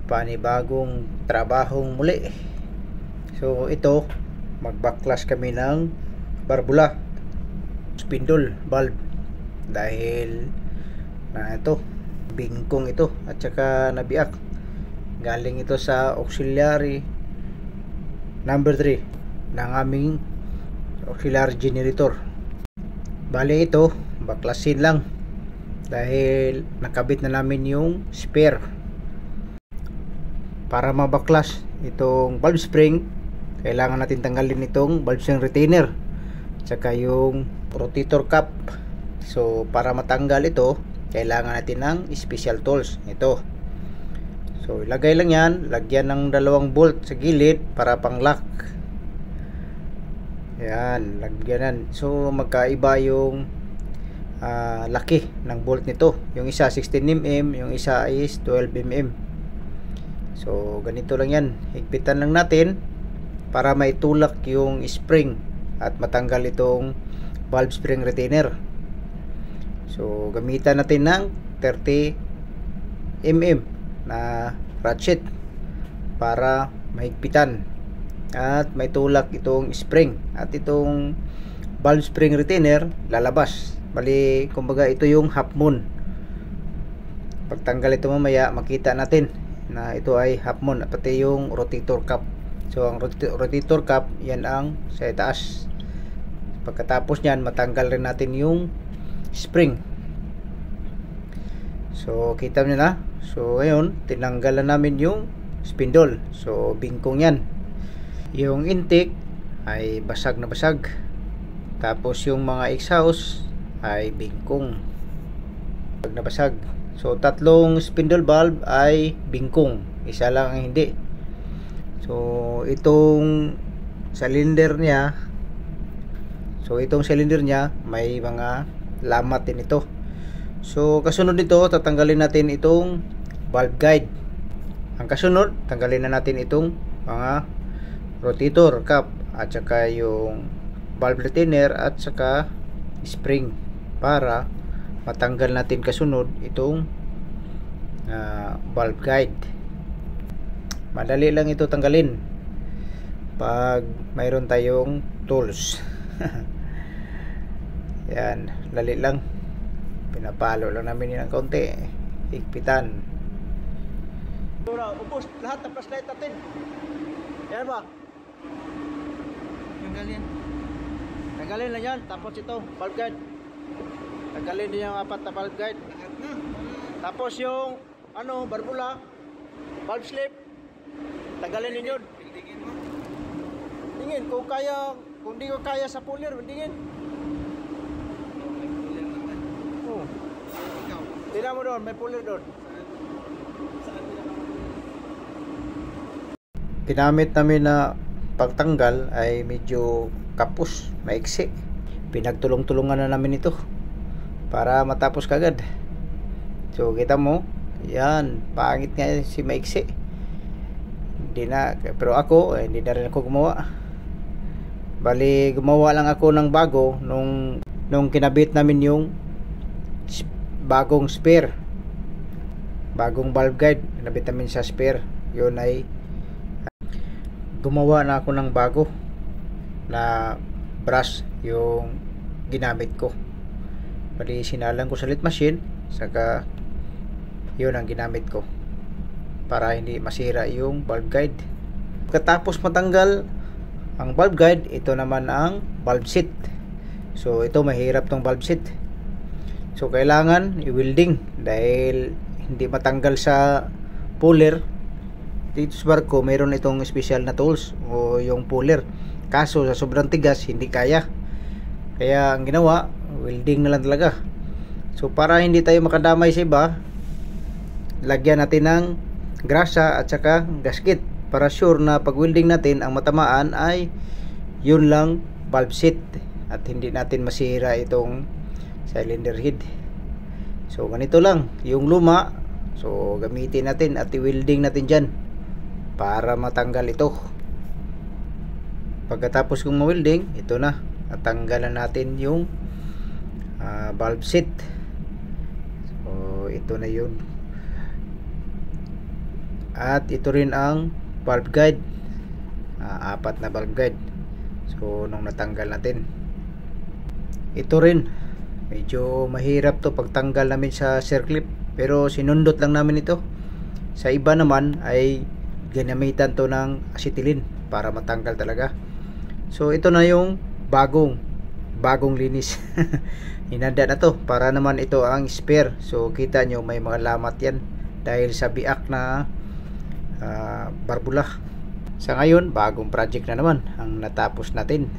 panibagong trabahong muli. So ito, magbaklas kami ng barbula spindle valve dahil na ito bingkong ito at saka nabiak. Galing ito sa auxiliary number 3 ng aming auxiliary generator. Bali ito baklasin lang dahil nakabit na namin yung spare. Para mabaklas itong valve spring, kailangan natin tanggalin itong valve spring retainer tsaka yung rotator cup. So para matanggal ito, kailangan natin ng special tools. Ito, so ilagay lang yan, lagyan ng dalawang bolt sa gilid para pang lock. Yan, lagyanan. So magkaiba yung laki ng bolt nito. Yung isa 16mm, yung isa is 12mm. So ganito lang yan, higpitan lang natin para maitulak yung spring at matanggal itong valve spring retainer. So gamitan natin ng 30mm na ratchet para mahigpitan at maitulak itong spring, at itong valve spring retainer lalabas. Bali kumbaga ito yung half moon. Pagtanggal ito mamaya makita natin na ito ay half moon, at pati yung rotator cup. So ang rotator cup yan ang sa itaas. Pagkatapos nyan matanggal rin natin yung spring. So kita nyo na. So ngayon tinanggalan namin yung spindle. So bingkong yan. Yung intake ay basag na basag, tapos yung mga exhaust ay bingkong, basag na basag. So tatlong spindle valve ay bingkong, isa lang ang hindi. So itong cylinder niya, may mga lamat din ito. So kasunod nito, tatanggalin natin itong valve guide. Ang kasunod, tanggalin na natin itong mga rotator cup at saka yung valve retainer at saka spring para matanggal natin kasunod itong valve guide. Madali lang ito tanggalin pag mayroon tayong tools. Yan, dali lang, pinapalo lang namin yun ng kaunti, higpitan. Ubos lahat ng flashlight natin. Yan ba? Tanggalin lang yan. Tapos ito valve guide, tanggalin din yung apat na valve guide. Tapos yung barbula, valve slip, tanggalin din yun. Tingin kung kaya, kung di ko kaya sa puller, tingin. Tingnan mo doon, may puller doon. Ginamit namin na pagtanggal ay medyo kapos, maiksi. Pinagtulong-tulungan na namin ito para matapos kagad. So kita mo, yan, pangit nga si maiksi. Hindi na, pero ako hindi na rin ako gumawa. Bali gumawa lang ako ng bago nung kinabit namin yung bagong spare, bagong valve guide, kinabit namin sa spare. Yun ay gumawa na ako ng bago na brush yung ginamit ko. Bali sinalang ko sa lit machine, saka yun ang ginamit ko para hindi masira yung valve guide. Pagkatapos matanggal ang valve guide, ito naman ang valve seat. So ito mahirap tong valve seat. So kailangan i-welding dahil hindi matanggal sa puller. Dito sa barko mayroon itong special na tools o yung puller, kaso sa sobrang tigas hindi kaya. Kaya ang ginawa, welding na lang talaga. So para hindi tayo makadamay sa iba, lagyan natin ng grasa at saka gasket para sure na pag welding natin ang matamaan ay yun lang valve seat at hindi natin masira itong cylinder head. So ganito lang yung luma. So gamitin natin at i-welding natin dyan para matanggal ito. Pagkatapos kong ma-welding, ito na, natanggalan natin yung valve seat. So ito na yun. At ito rin ang valve guide, apat na valve guide. So nung natanggal natin, ito rin medyo mahirap to pagtanggal namin sa circlip, pero sinundot lang namin ito. Sa iba naman ay ginamitan to ng acetylene para matanggal talaga. So ito na yung bagong linis. Hinanda na to para naman ito ang spare. So kita nyo may mga lamat yan dahil sa biak na barbula. Sa ngayon bagong project na naman ang natapos natin.